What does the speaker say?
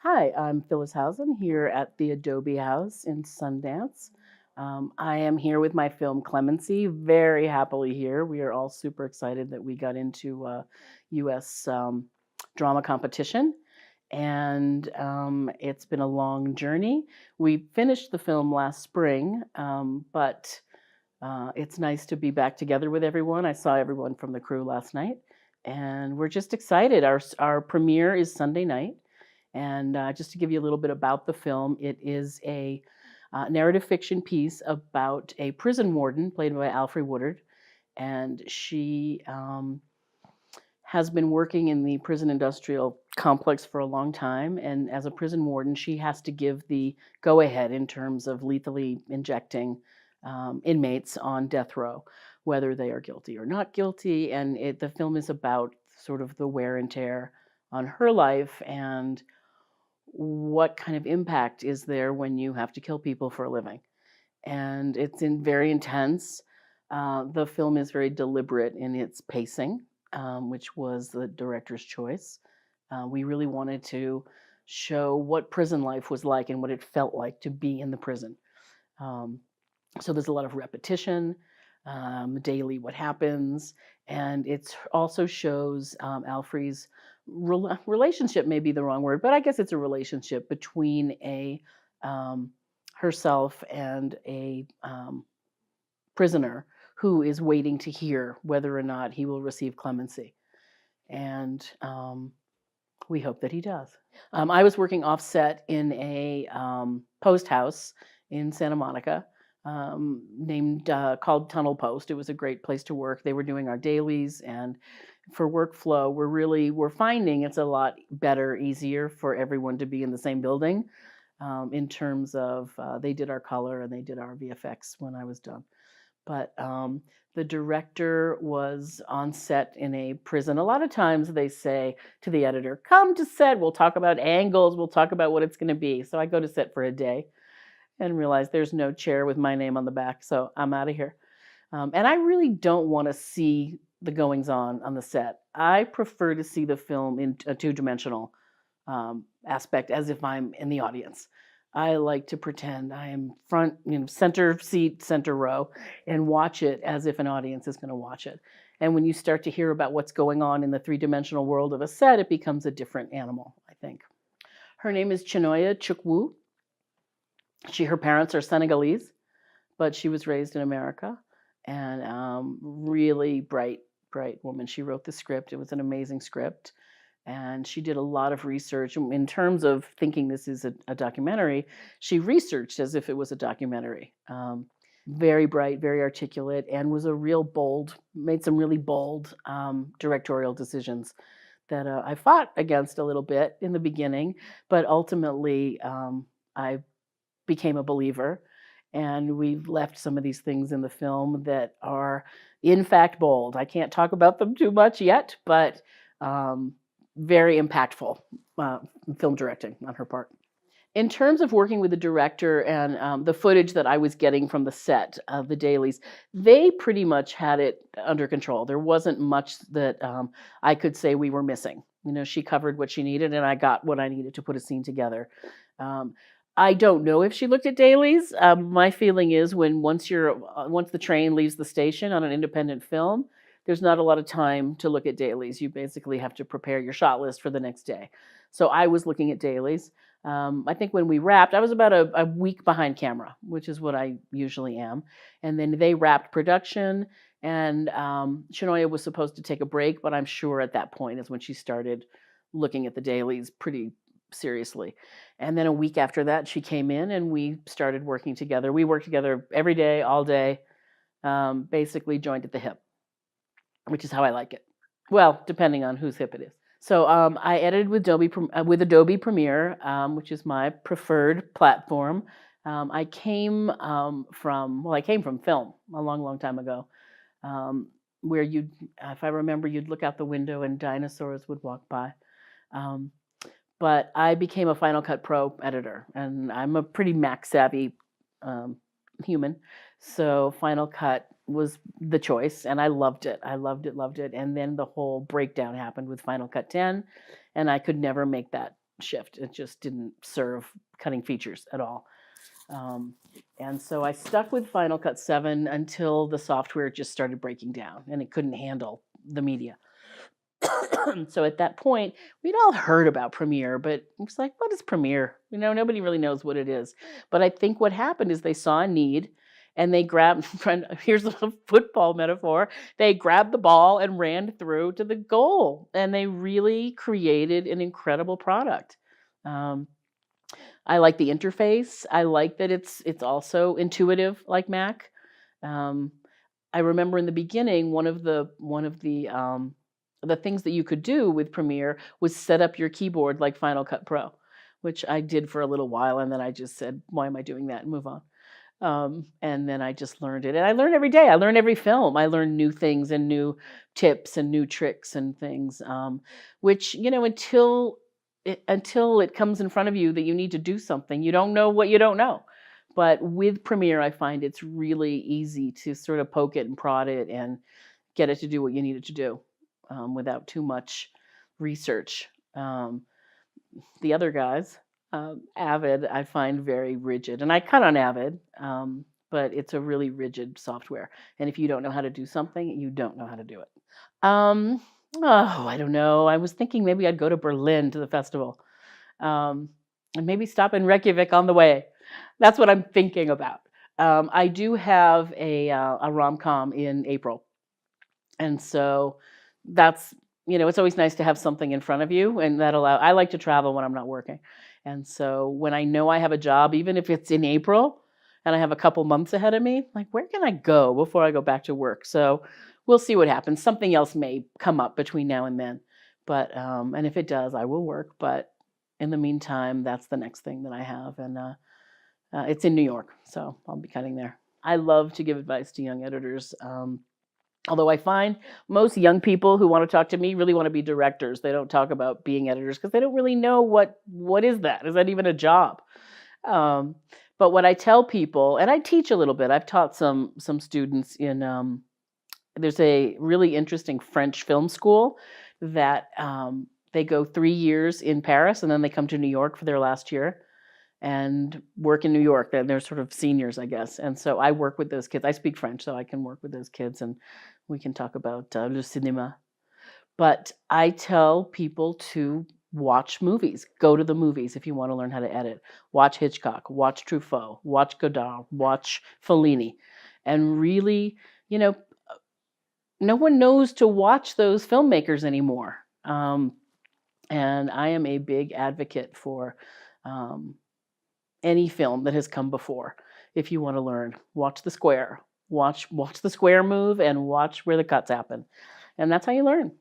Hi, I'm Phyllis Housen here at the Adobe House in Sundance. I am here with my film Clemency, very happily here. We are all super excited that we got into US drama competition, and it's been a long journey. We finished the film last spring, but it's nice to be back together with everyone. I saw everyone from the crew last night, and we're just excited. Our premiere is Sunday night. And just to give you a little bit about the film, it is a narrative fiction piece about a prison warden played by Alfre Woodard. And she has been working in the prison industrial complex for a long time. And as a prison warden, she has to give the go ahead in terms of lethally injecting inmates on death row, whether they are guilty or not guilty. And the film is about sort of the wear and tear on her life and what kind of impact is there when you have to kill people for a living. And very intense. The film is very deliberate in its pacing, which was the director's choice. We really wanted to show what prison life was like and what it felt like to be in the prison. Um, so there's a lot of repetition, daily what happens, and it also shows Alfre's relationship, may be the wrong word, but I guess it's a relationship between a herself and a prisoner who is waiting to hear whether or not he will receive clemency. And we hope that he does. I was working offset in a post house in Santa Monica named called Tunnel Post. It was a great place to work. They were doing our dailies, and for workflow, we're finding it's a lot better, easier for everyone to be in the same building. In terms of they did our color and they did our VFX when I was done. But the director was on set in a prison. A lot of times they say to the editor, come to set, we'll talk about angles, we'll talk about what it's going to be. So I go to set for a day and realize there's no chair with my name on the back, so I'm out of here. And I really don't want to see the goings on the set. I prefer to see the film in a two-dimensional aspect, as if I'm in the audience. I like to pretend I am front, center seat, center row, and watch it as if an audience is going to watch it. And when you start to hear about what's going on in the three-dimensional world of a set, it becomes a different animal, I think. Her name is Chinonye Chukwu. Her parents are Senegalese, but she was raised in America, and really bright woman. She wrote the script. It was an amazing script. And she did a lot of research in terms of thinking this is a documentary. She researched as if it was a documentary. Very bright, very articulate, and was made some really bold directorial decisions that I fought against a little bit in the beginning, but ultimately I became a believer. And we've left some of these things in the film that are, in fact, bold. I can't talk about them too much yet, but very impactful film directing on her part. In terms of working with the director and the footage that I was getting from the set of the dailies, they pretty much had it under control. There wasn't much that I could say we were missing. She covered what she needed, and I got what I needed to put a scene together. I don't know if she looked at dailies. My feeling is once the train leaves the station on an independent film, there's not a lot of time to look at dailies. You basically have to prepare your shot list for the next day. So I was looking at dailies. I think when we wrapped, I was about a week behind camera, which is what I usually am. And then they wrapped production, and Chinonye was supposed to take a break, but I'm sure at that point is when she started looking at the dailies pretty seriously. And then a week after that, she came in and we started working together. We worked together every day, all day, basically joined at the hip, which is how I like it. Well, depending on whose hip it is. So I edited with Adobe Premiere, which is my preferred platform. I came from film a long, long time ago, where if I remember, you'd look out the window and dinosaurs would walk by. But I became a Final Cut Pro editor, and I'm a pretty Mac savvy human. So Final Cut was the choice, and I loved it. I loved it. And then the whole breakdown happened with Final Cut 10, and I could never make that shift. It just didn't serve cutting features at all. And so I stuck with Final Cut 7 until the software just started breaking down and it couldn't handle the media. So at that point, we'd all heard about Premiere, but it was like, what is Premiere? Nobody really knows what it is. But I think what happened is they saw a need and they grabbed, here's a football metaphor, they grabbed the ball and ran through to the goal. And they really created an incredible product. I like the interface. I like that it's also intuitive like Mac. I remember in the beginning, one of the things that you could do with Premiere was set up your keyboard like Final Cut Pro, which I did for a little while, and then I just said, why am I doing that, and move on. And then I just learned it, and I learn every day. I learn every film. I learn new things and new tips and new tricks and things, which until it comes in front of you that you need to do something, you don't know what you don't know. But with Premiere, I find it's really easy to sort of poke it and prod it and get it to do what you need it to do without too much research. The other guys, Avid, I find very rigid. And I cut on Avid, but it's a really rigid software. And if you don't know how to do something, you don't know how to do it. I don't know. I was thinking maybe I'd go to Berlin to the festival and maybe stop in Reykjavik on the way. That's what I'm thinking about. I do have a rom-com in April. And so that's, it's always nice to have something in front of you, and I like to travel when I'm not working. And so when I know I have a job, even if it's in April and I have a couple months ahead of me, like, where can I go before I go back to work? So we'll see what happens. Something else may come up between now and then. But, and if it does, I will work. But in the meantime, that's the next thing that I have. And it's in New York, so I'll be cutting there. I love to give advice to young editors. Although I find most young people who want to talk to me really want to be directors. They don't talk about being editors because they don't really know what is that? Is that even a job? But what I tell people, and I teach a little bit. I've taught some students in, there's a really interesting French film school that they go 3 years in Paris and then they come to New York for their last year and work in New York. They're sort of seniors, I guess. And so I work with those kids. I speak French, so I can work with those kids and we can talk about le cinéma. But I tell people to watch movies. Go to the movies if you want to learn how to edit. Watch Hitchcock, watch Truffaut, watch Godard, watch Fellini. And really, no one knows to watch those filmmakers anymore. And I am a big advocate for any film that has come before. If you want to learn, watch The Square. Watch The Square move and watch where the cuts happen. And that's how you learn.